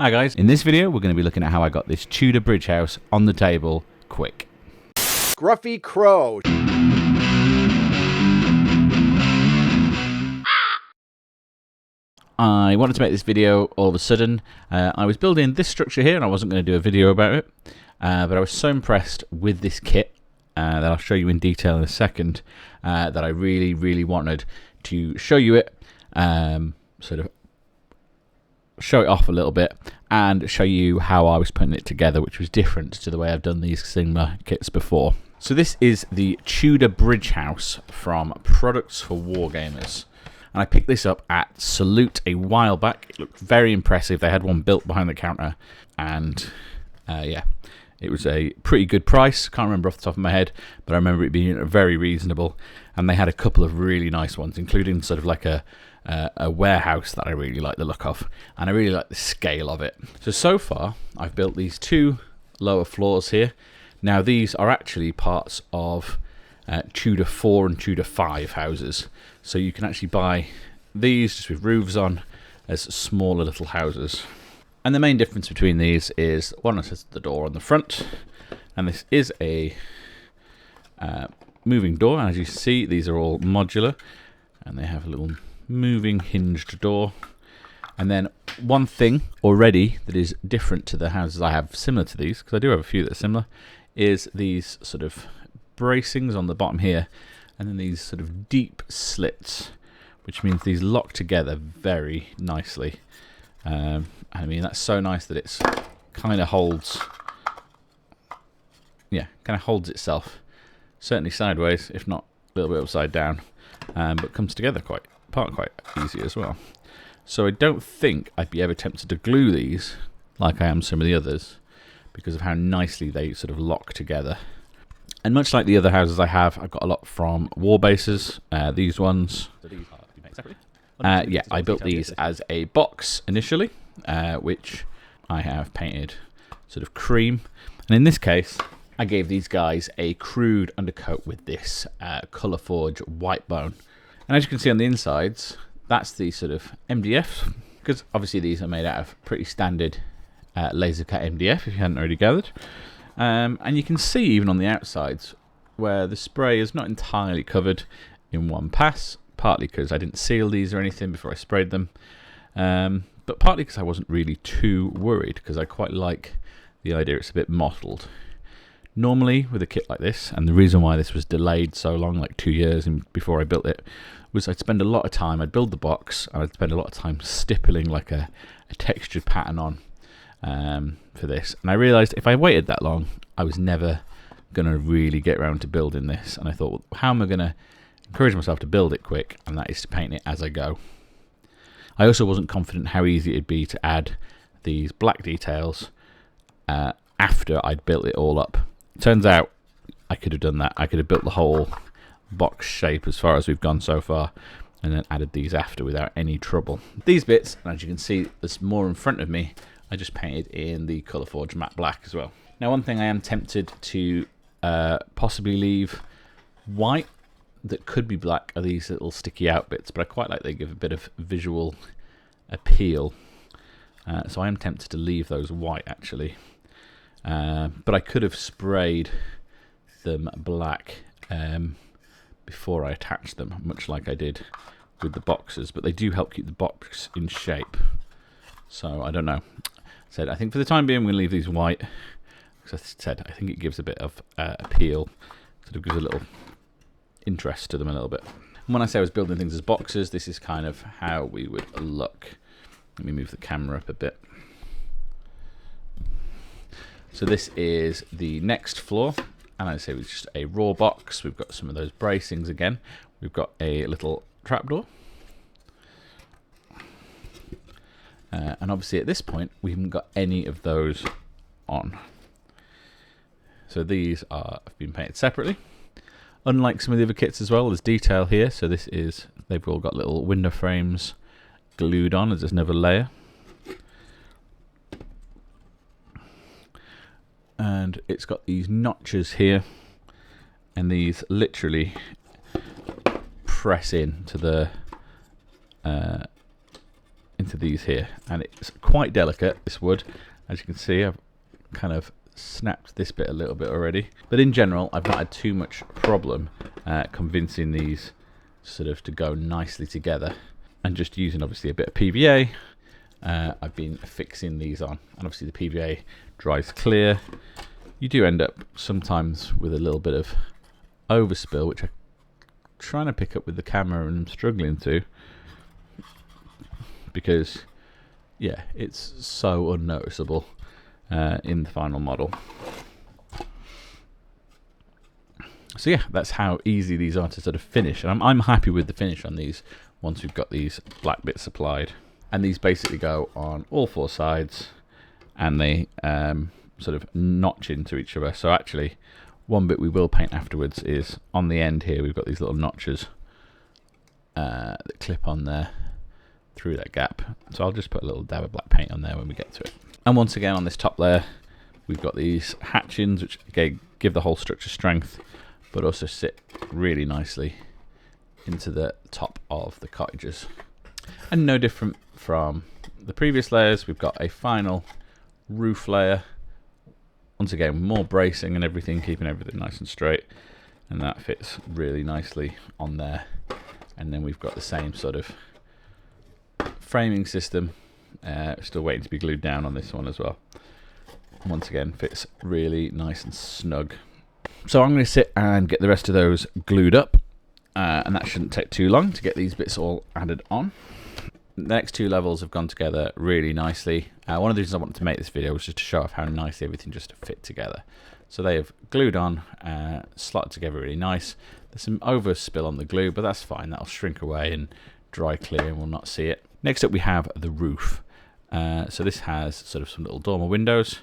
Hi guys, in this video we're going to be looking at how I got this Tudor bridge house on the table quick. Gruffy Crow. I wanted to make this video all of a sudden. I was building this structure here and I wasn't going to do a video about it, but I was so impressed with this kit that I'll show you in detail in a second, that I really wanted to show you it, sort of show it off a little bit and show you how I was putting it together, which was different to the way I've done these similar kits before. So this is the Tudor bridge house from Products for Wargamers. And I picked this up at Salute a while back. It looked very impressive. They had one built behind the counter, and yeah, it was a pretty good price. Can't remember off the top of my head, but I remember it being very reasonable. And they had a couple of really nice ones, including sort of like a warehouse that I really like the look of, and I really like the scale of it. So far, I've built these two lower floors here. Now these are actually parts of Tudor 4 and Tudor 5 houses. So you can actually buy these just with roofs on as smaller little houses. And the main difference between these is one has the door on the front, and this is a moving door. And as you see, these are all modular, and they have a little moving hinged door. And then one thing already that is different to the houses I have similar to these, because I do have a few that are similar, is these sort of bracings on the bottom here, and then these sort of deep slits, which means these lock together very nicely. I mean, that's so nice that it's kind of holds, yeah, kind of holds itself, certainly sideways, if not a little bit upside down, but comes together quite easy as well. So I don't think I'd be ever tempted to glue these like I am some of the others, because of how nicely they sort of lock together. And much like the other houses I have, I've got a lot from war bases. These ones, yeah, I built these as a box initially, which I have painted sort of cream. And in this case, I gave these guys a crude undercoat with this Colourforge white bone. And as you can see on the insides, that's the sort of MDF, because obviously these are made out of pretty standard laser cut MDF, if you hadn't already gathered. And you can see even on the outsides where the spray is not entirely covered in one pass, partly because I didn't seal these or anything before I sprayed them, but partly because I wasn't really too worried, because I quite like the idea it's a bit mottled. Normally with a kit like this, and the reason why this was delayed so long, like 2 years before I built it, was I'd spend a lot of time, I'd build the box, and I'd spend a lot of time stippling like a textured pattern on for this. And I realised if I waited that long, I was never going to really get around to building this. And I thought, well, how am I going to encourage myself to build it quick? And that is to paint it as I go. I also wasn't confident how easy it'd be to add these black details after I'd built it all up. Turns out I could have done that. I could have built the whole box shape as far as we've gone so far, and then added these after without any trouble. These bits, and as you can see, there's more in front of me, I just painted in the Colourforge matte black as well. Now, one thing I am tempted to possibly leave white that could be black are these little sticky out bits, but I quite like they give a bit of visual appeal. So I am tempted to leave those white actually. But I could have sprayed them black before I attached them, much like I did with the boxes, but they do help keep the box in shape. So I don't know. I think for the time being I'm going to leave these white, because I said I think it gives a bit of appeal, sort of gives a little interest to them a little bit. And when I say I was building things as boxes, this is kind of how we would look. Let me move the camera up a bit. So this is the next floor, and I'd say it's just a raw box. We've got some of those bracings again. We've got a little trapdoor. And obviously at this point we haven't got any of those on. So these have been painted separately. Unlike some of the other kits as well, there's detail here. So this is, they've all got little window frames glued on as another layer. And it's got these notches here, and these literally press in to the into these here, and it's quite delicate, this wood. As you can see, I've kind of snapped this bit a little bit already, but in general I've not had too much problem convincing these sort of to go nicely together, and just using obviously a bit of PVA. I've been fixing these on, and obviously the PVA dries clear. You do end up sometimes with a little bit of overspill, which I'm trying to pick up with the camera and I'm struggling to, because yeah, it's so unnoticeable in the final model. So yeah, that's how easy these are to sort of finish, and I'm happy with the finish on these once we've got these black bits applied. And these basically go on all four sides, and they sort of notch into each other. So actually, one bit we will paint afterwards is on the end here. We've got these little notches that clip on there through that gap. So I'll just put a little dab of black paint on there when we get to it. And once again, on this top layer, we've got these hatchings, which again give the whole structure strength, but also sit really nicely into the top of the cottages. And no different from the previous layers, we've got a final roof layer. Once again, more bracing and everything, keeping everything nice and straight, and that fits really nicely on there. And then we've got the same sort of framing system, still waiting to be glued down on this one as well. Once again, fits really nice and snug. So I'm going to sit and get the rest of those glued up, and that shouldn't take too long to get these bits all added on. The next two levels have gone together really nicely. One of the reasons I wanted to make this video was just to show off how nicely everything just fit together. So they have glued on, slotted together really nice. There's some overspill on the glue, but that's fine. That'll shrink away and dry clear and we'll not see it. Next up we have the roof. So this has sort of some little dormer windows,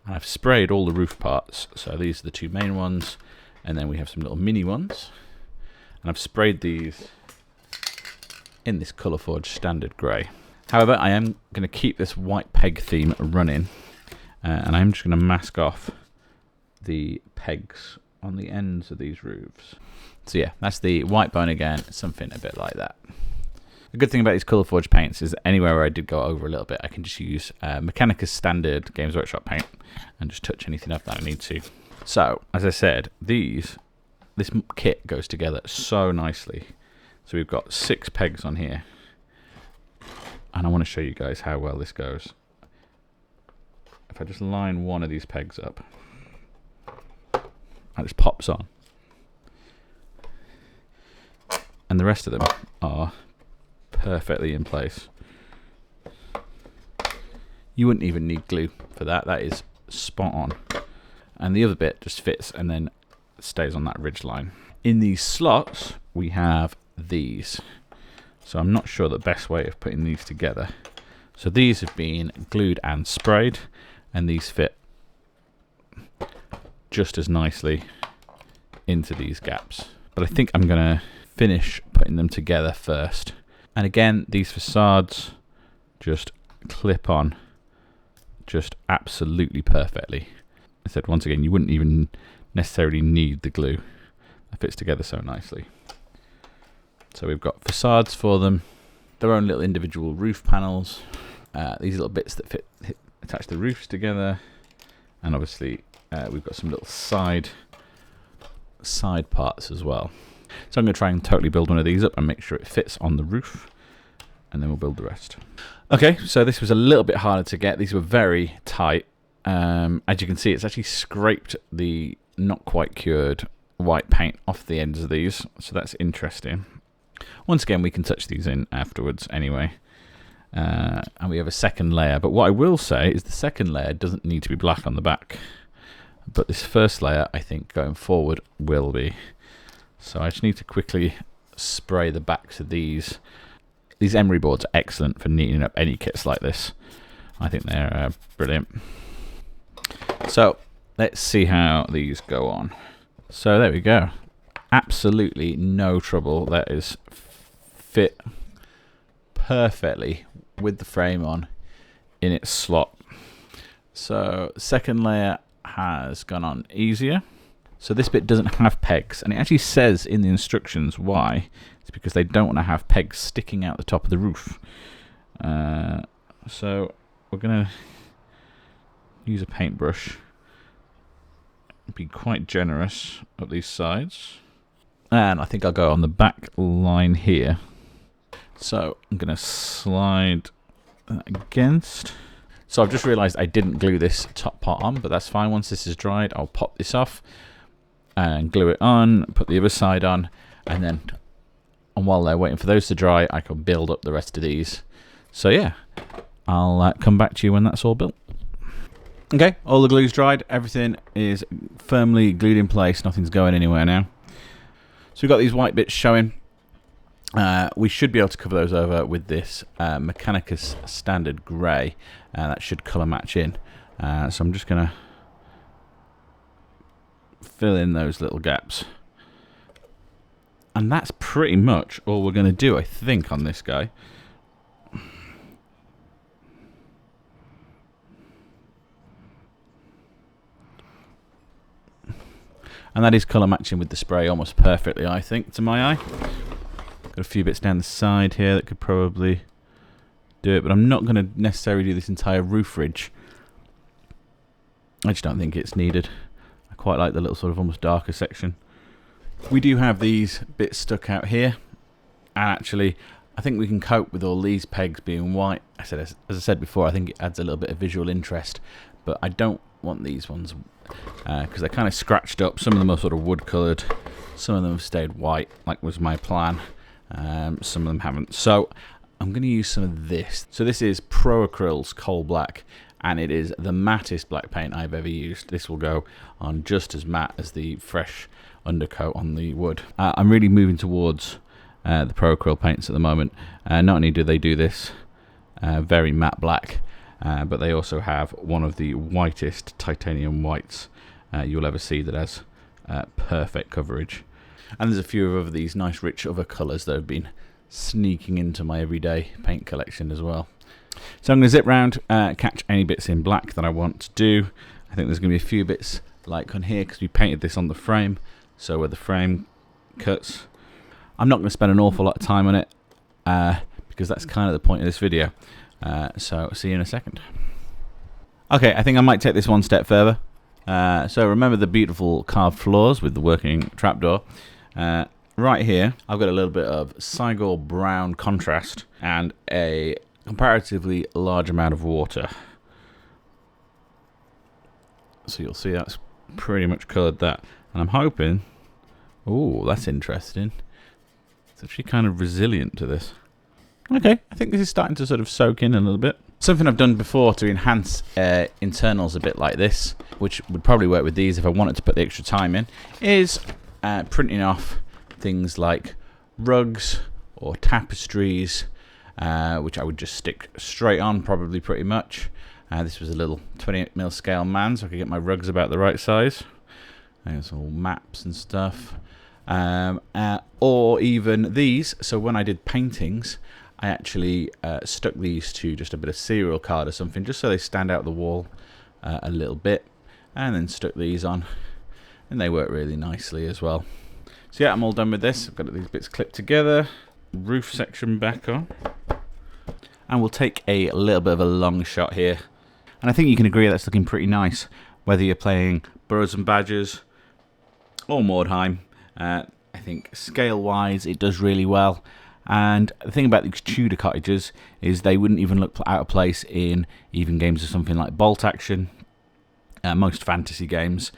and I've sprayed all the roof parts. So these are the two main ones, and then we have some little mini ones. And I've sprayed these in this Colourforge standard grey. However, I am going to keep this white peg theme running, and I'm just going to mask off the pegs on the ends of these roofs. So yeah, that's the white bone again, something a bit like that. The good thing about these Colourforge paints is that anywhere where I did go over a little bit, I can just use Mechanica's standard Games Workshop paint and just touch anything up that I need to. So, as I said, this kit goes together so nicely. So we've got 6 pegs on here, and I want to show you guys how well this goes. If I just line one of these pegs up, it just pops on, and the rest of them are perfectly in place. You wouldn't even need glue for that. That is spot on, and the other bit just fits and then stays on that ridge line. In these slots we have these, so I'm not sure the best way of putting these together. So these have been glued and sprayed, and these fit just as nicely into these gaps, but I think I'm gonna finish putting them together first. And again, these facades just clip on just absolutely perfectly. I said once again, you wouldn't even necessarily need the glue. It fits together so nicely. So we've got facades for them, their own little individual roof panels, these little bits that attach the roofs together, and obviously we've got some little side parts as well. So I'm going to try and totally build one of these up and make sure it fits on the roof, and then we'll build the rest. Okay, so this was a little bit harder to get. These were very tight. As you can see, it's actually scraped the not quite cured white paint off the ends of these, so that's interesting. Once again, we can touch these in afterwards anyway. And we have a second layer, but what I will say is the second layer doesn't need to be black on the back, but this first layer, I think, going forward will be. So I just need to quickly spray the backs of these. These emery boards are excellent for neatening up any kits like this. I think they're brilliant. So let's see how these go on. So there we go. Absolutely no trouble. That is fit perfectly with the frame on in its slot. So second layer has gone on easier. So this bit doesn't have pegs, and it actually says in the instructions why. It's because they don't want to have pegs sticking out the top of the roof. So we're going to use a paintbrush. Be quite generous up these sides. And I think I'll go on the back line here. So I'm going to slide that against. So I've just realised I didn't glue this top part on, but that's fine. Once this is dried, I'll pop this off and glue it on, put the other side on, and while they're waiting for those to dry, I can build up the rest of these. So yeah, I'll come back to you when that's all built. Okay, all the glue's dried. Everything is firmly glued in place. Nothing's going anywhere now. So we've got these white bits showing. We should be able to cover those over with this Mechanicus Standard Grey. That should colour match in. So I'm just going to fill in those little gaps. And that's pretty much all we're going to do, I think, on this guy. And that is colour matching with the spray almost perfectly, I think, to my eye. Got a few bits down the side here that could probably do it, but I'm not going to necessarily do this entire roof ridge. I just don't think it's needed. I quite like the little sort of almost darker section. We do have these bits stuck out here, and actually I think we can cope with all these pegs being white. As I said before, I think it adds a little bit of visual interest, but I don't want these ones because they're kind of scratched up. Some of them are sort of wood coloured, some of them have stayed white, like was my plan. Some of them haven't. So I'm going to use some of this. So this is Pro Acryl's Coal Black, and it is the mattest black paint I've ever used. This will go on just as matte as the fresh undercoat on the wood. I'm really moving towards the Pro Acryl paints at the moment. Not only do they do this very matte black, but they also have one of the whitest titanium whites you'll ever see that has perfect coverage. And there's a few of these nice rich other colours that have been sneaking into my everyday paint collection as well. So I'm going to zip round, catch any bits in black that I want to do. I think there's going to be a few bits like on here because we painted this on the frame, so where the frame cuts. I'm not going to spend an awful lot of time on it because that's kind of the point of this video. So see you in a second. Okay, I think I might take this one step further. So remember the beautiful carved floors with the working trapdoor. Right here, I've got a little bit of Sigil brown contrast and a comparatively large amount of water. So you'll see that's pretty much coloured that. And I'm hoping... Oh, that's interesting. It's actually kind of resilient to this. Okay, I think this is starting to sort of soak in a little bit. Something I've done before to enhance internals a bit like this, which would probably work with these if I wanted to put the extra time in, is printing off things like rugs or tapestries, which I would just stick straight on probably pretty much. This was a little 28mm scale man, so I could get my rugs about the right size. There's all maps and stuff. Or even these, so when I did paintings, I actually stuck these to just a bit of serial card or something, just so they stand out the wall a little bit, and then stuck these on, and they work really nicely as well. So yeah, I'm all done with this. I've got these bits clipped together, roof section back on, and we'll take a little bit of a long shot here. And I think you can agree that's looking pretty nice, whether you're playing Burrows and Badgers or Mordheim. I think scale-wise it does really well. And the thing about these Tudor cottages is they wouldn't even look out of place in even games of something like Bolt Action, most fantasy games.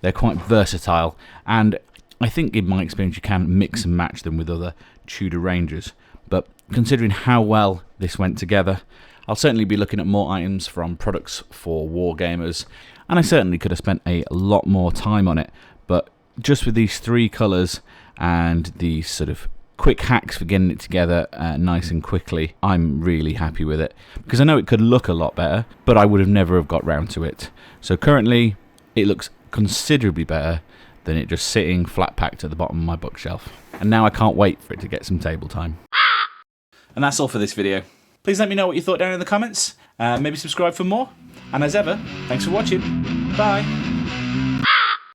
They're quite versatile, and I think in my experience you can mix and match them with other Tudor ranges. But considering how well this went together, I'll certainly be looking at more items from products for Wargamers, and I certainly could have spent a lot more time on it, but just with these three colours and the sort of quick hacks for getting it together nice and quickly, I'm really happy with it, because I know it could look a lot better, but I would have never have got round to it. So currently it looks considerably better than it just sitting flat packed at the bottom of my bookshelf, and now I can't wait for it to get some table time. And that's all for this video. Please let me know what you thought down in the comments, maybe subscribe for more, and as ever, thanks for watching. Bye.